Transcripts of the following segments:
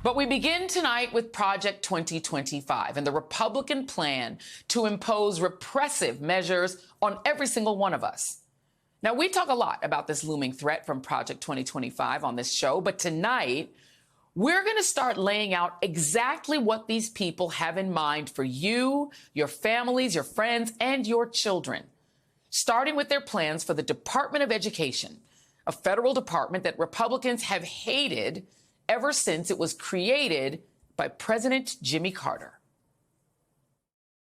But we begin tonight with Project 2025 and the Republican plan to impose repressive measures on every single one of us. Now, we talk a lot about this looming threat from Project 2025 on this show, but tonight, we're going to start laying out exactly what these people have in mind for you, your families, your friends, and your children, starting with their plans for the Department of Education, a federal department that Republicans have hated ever since it was created by President Jimmy Carter.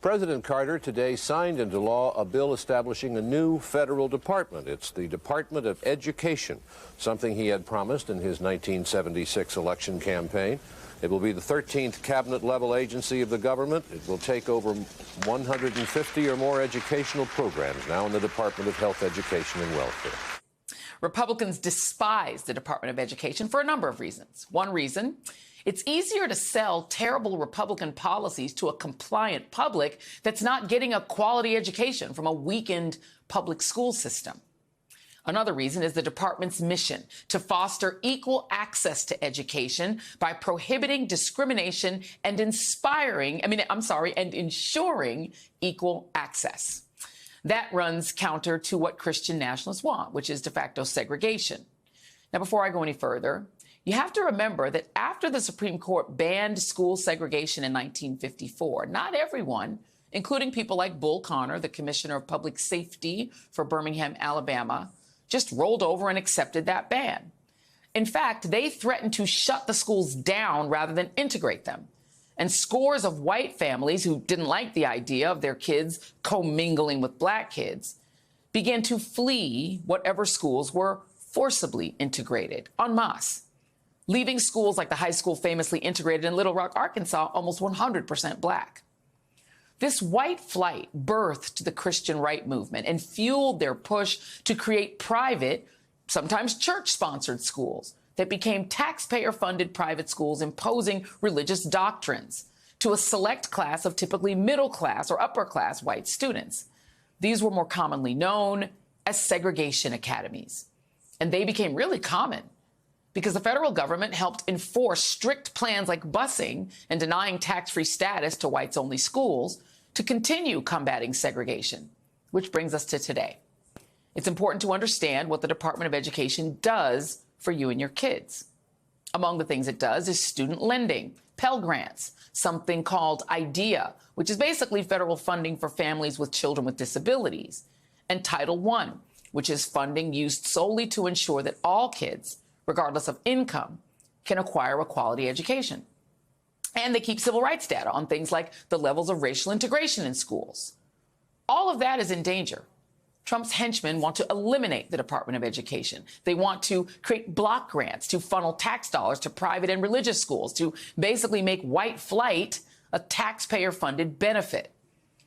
President Carter today signed into law a bill establishing a new federal department. It's the Department of Education, something he had promised in his 1976 election campaign. It will be the 13th cabinet-level agency of the government. It will take over 150 or more educational programs now in the Department of Health, Education, and Welfare. Republicans despise the Department of Education for a number of reasons. One reason, it's easier to sell terrible Republican policies to a compliant public that's not getting a quality education from a weakened public school system. Another reason is the department's mission to foster equal access to education by prohibiting discrimination and ensuring equal access. That runs counter to what Christian nationalists want, which is de facto segregation. Now, before I go any further, you have to remember that after the Supreme Court banned school segregation in 1954, not everyone, including people like Bull Connor, the Commissioner of Public Safety for Birmingham, Alabama, just rolled over and accepted that ban. In fact, they threatened to shut the schools down rather than integrate them. And scores of white families who didn't like the idea of their kids commingling with black kids began to flee whatever schools were forcibly integrated en masse, leaving schools like the high school famously integrated in Little Rock, Arkansas, almost 100% black. This white flight birthed the Christian right movement and fueled their push to create private, sometimes church-sponsored schools that became taxpayer-funded private schools imposing religious doctrines to a select class of typically middle-class or upper-class white students. These were more commonly known as segregation academies. And they became really common because the federal government helped enforce strict plans like busing and denying tax-free status to whites-only schools to continue combating segregation, which brings us to today. It's important to understand what the Department of Education does for you and your kids. Among the things it does is student lending, Pell Grants, something called IDEA, which is basically federal funding for families with children with disabilities, and Title I, which is funding used solely to ensure that all kids, regardless of income, can acquire a quality education. And they keep civil rights data on things like the levels of racial integration in schools. All of that is in danger. Trump's henchmen want to eliminate the Department of Education. They want to create block grants to funnel tax dollars to private and religious schools to basically make white flight a taxpayer-funded benefit.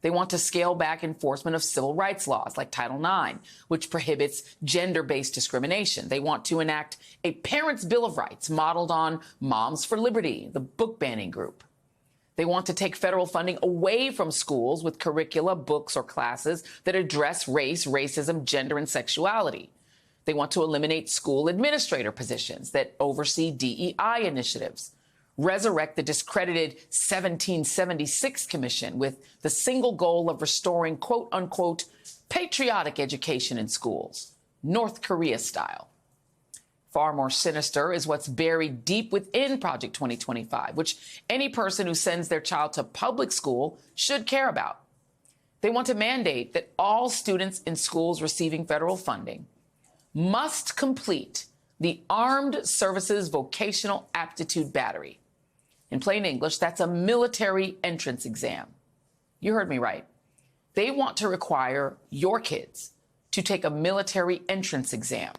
They want to scale back enforcement of civil rights laws like Title IX, which prohibits gender-based discrimination. They want to enact a Parents' Bill of Rights modeled on Moms for Liberty, the book banning group. They want to take federal funding away from schools with curricula, books, or classes that address race, racism, gender, and sexuality. They want to eliminate school administrator positions that oversee DEI initiatives, resurrect the discredited 1776 Commission with the single goal of restoring, quote unquote, patriotic education in schools, North Korea style. Far more sinister is what's buried deep within Project 2025, which any person who sends their child to public school should care about. They want to mandate that all students in schools receiving federal funding must complete the Armed Services Vocational Aptitude Battery. In plain English, that's a military entrance exam. You heard me right. They want to require your kids to take a military entrance exam.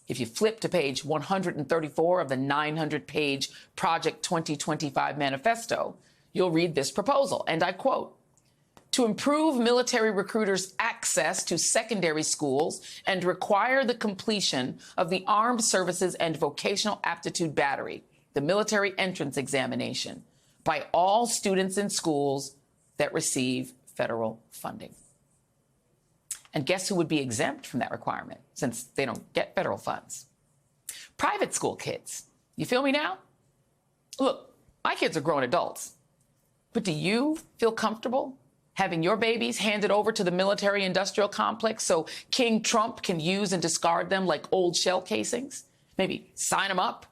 If you flip to page 134 of the 900-page Project 2025 manifesto, you'll read this proposal, and I quote, "To improve military recruiters' access to secondary schools and require the completion of the Armed Services and Vocational Aptitude Battery, the military entrance examination, by all students in schools that receive federal funding." And guess who would be exempt from that requirement, since they don't get federal funds? Private school kids. You feel me now? Look, my kids are grown adults, but do you feel comfortable having your babies handed over to the military-industrial complex so King Trump can use and discard them like old shell casings? Maybe sign them up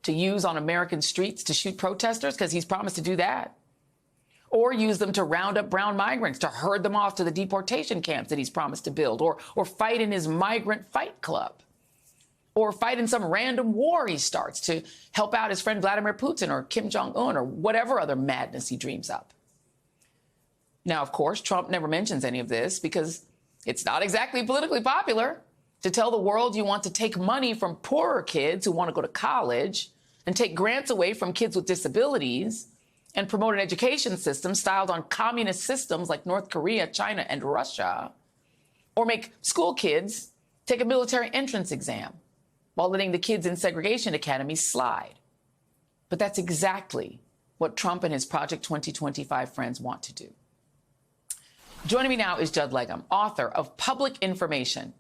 to use on American streets to shoot protesters, because he's promised to do that. Or use them to round up brown migrants, to herd them off to the deportation camps that he's promised to build, or fight in his migrant fight club, or fight in some random war he starts to help out his friend Vladimir Putin or Kim Jong-un or whatever other madness he dreams up. Now, of course, Trump never mentions any of this because it's not exactly politically popular to tell the world you want to take money from poorer kids who want to go to college and take grants away from kids with disabilities and promote an education system styled on communist systems like North Korea, China, and Russia, or make school kids take a military entrance exam while letting the kids in segregation academies slide. But that's exactly what Trump and his Project 2025 friends want to do. Joining me now is Judd Legum, author of Public Information,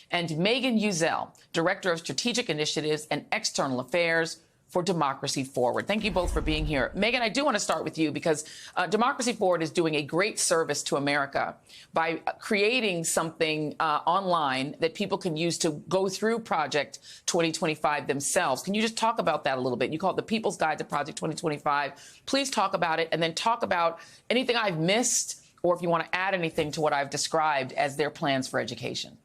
and Megan Uzzell, Director of Strategic Initiatives and External Affairs for Democracy Forward. Thank you both for being here. Megan, I do want to start with you because Democracy Forward is doing a great service to America by creating something online that people can use to go through Project 2025 themselves. Can you just talk about that a little bit? You call it the People's Guide to Project 2025. Please talk about it, and then talk about anything I've missed, or if you want to add anything to what I've described as their plans for education.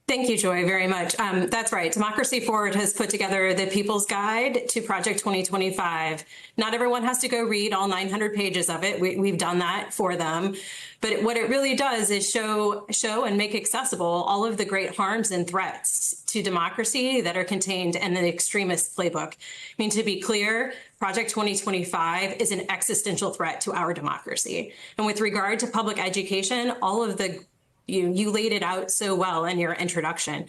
Thank you, Joy, very much. That's right. Democracy Forward has put together the People's Guide to Project 2025. Not everyone has to go read all 900 pages of it. We've done that for them. But what it really does is show and make accessible all of the great harms and threats to democracy that are contained in the extremist playbook. I mean, to be clear, Project 2025 is an existential threat to our democracy. And with regard to public education, all of the you laid it out so well in your introduction.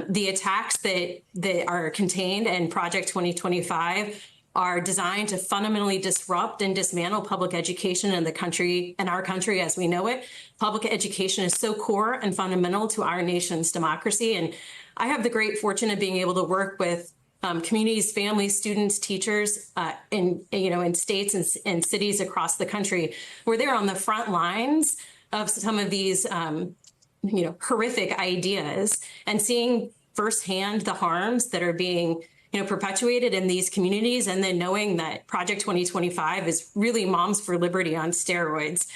The attacks that are contained in Project 2025 are designed to fundamentally disrupt and dismantle public education in our country as we know it. Public education is so core and fundamental to our nation's democracy. And I have the great fortune of being able to work with communities, families, students, teachers in states and cities across the country, where they're on the front lines of some of these, horrific ideas, and seeing firsthand the harms that are being, perpetuated in these communities, and then knowing that Project 2025 is really Moms for Liberty on steroids.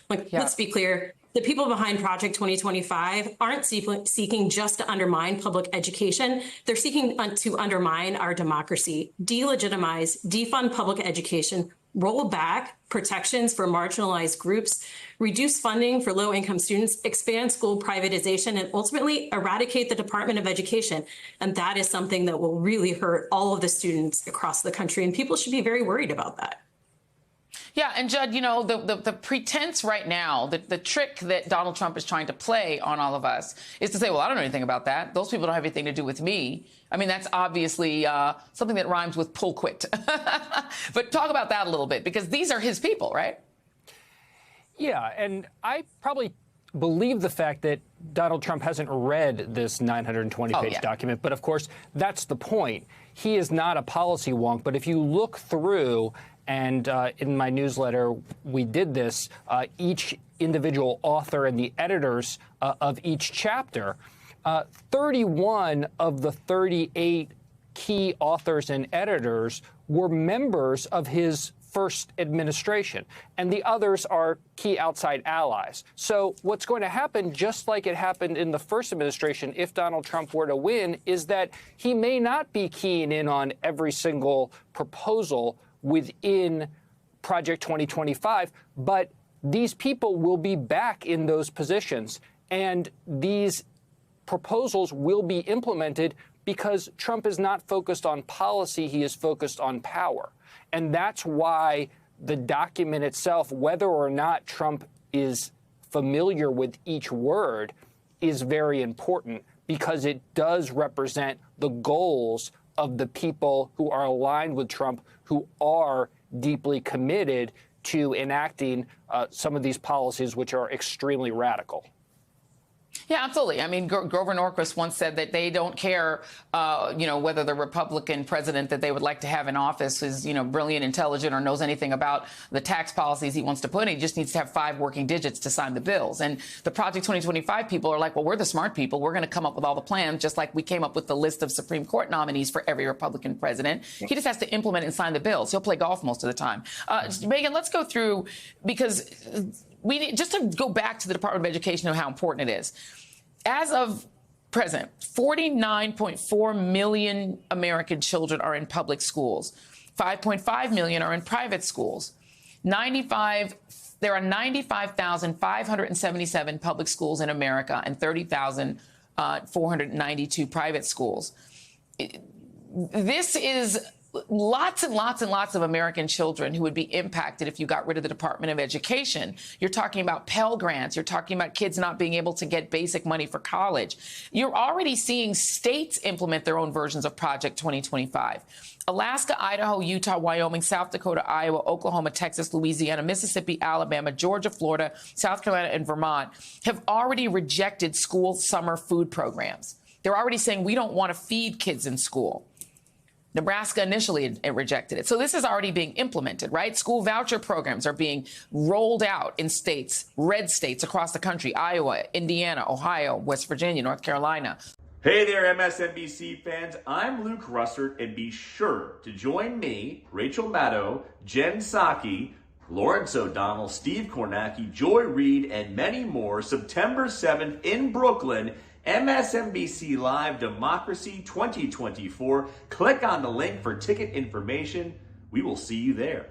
Let's be clear. The people behind Project 2025 aren't seeking just to undermine public education. They're seeking to undermine our democracy, delegitimize, defund public education, roll back protections for marginalized groups, reduce funding for low-income students, expand school privatization, and ultimately eradicate the Department of Education. And that is something that will really hurt all of the students across the country. And people should be very worried about that. Yeah, and Judd, the pretense right now, the trick that Donald Trump is trying to play on all of us is to say, well, I don't know anything about that. Those people don't have anything to do with me. I mean, that's obviously something that rhymes with pull quit. But talk about that a little bit, because these are his people, right? Yeah, and I probably believe the fact that Donald Trump hasn't read this 920-page document. But, of course, that's the point. He is not a policy wonk. But if you look through, and in my newsletter, we did this, each individual author and the editors of each chapter, 31 of the 38 key authors and editors were members of his first administration, and the others are key outside allies. So what's going to happen, just like it happened in the first administration, if Donald Trump were to win, is that he may not be keying in on every single proposal within Project 2025, but these people will be back in those positions, and these proposals will be implemented because Trump is not focused on policy, he is focused on power. And that's why the document itself, whether or not Trump is familiar with each word, is very important, because it does represent the goals of the people who are aligned with Trump, who are deeply committed to enacting some of these policies, which are extremely radical. Yeah, absolutely. I mean, Grover Norquist once said that they don't care, whether the Republican president that they would like to have in office is, brilliant, intelligent, or knows anything about the tax policies he wants to put in. He just needs to have 5 working digits to sign the bills. And the Project 2025 people are like, well, we're the smart people. We're going to come up with all the plans, just like we came up with the list of Supreme Court nominees for every Republican president. He just has to implement and sign the bills. He'll play golf most of the time. Megan, let's go through, because we need just to go back to the Department of Education and how important it is. As of present, 49.4 million American children are in public schools. 5.5 million are in private schools. There are 95,577 public schools in America and 30,492 private schools. This is lots and lots and lots of American children who would be impacted if you got rid of the Department of Education. You're talking about Pell Grants. You're talking about kids not being able to get basic money for college. You're already seeing states implement their own versions of Project 2025. Alaska, Idaho, Utah, Wyoming, South Dakota, Iowa, Oklahoma, Texas, Louisiana, Mississippi, Alabama, Georgia, Florida, South Carolina, and Vermont have already rejected school summer food programs. They're already saying we don't want to feed kids in school. Nebraska initially rejected it. So this is already being implemented, right? School voucher programs are being rolled out in states, red states across the country, Iowa, Indiana, Ohio, West Virginia, North Carolina. Hey there, MSNBC fans. I'm Luke Russert, and be sure to join me, Rachel Maddow, Jen Psaki, Lawrence O'Donnell, Steve Kornacki, Joy Reid, and many more September 7th in Brooklyn, MSNBC Live Democracy 2024. Click on the link for ticket information. We will see you there.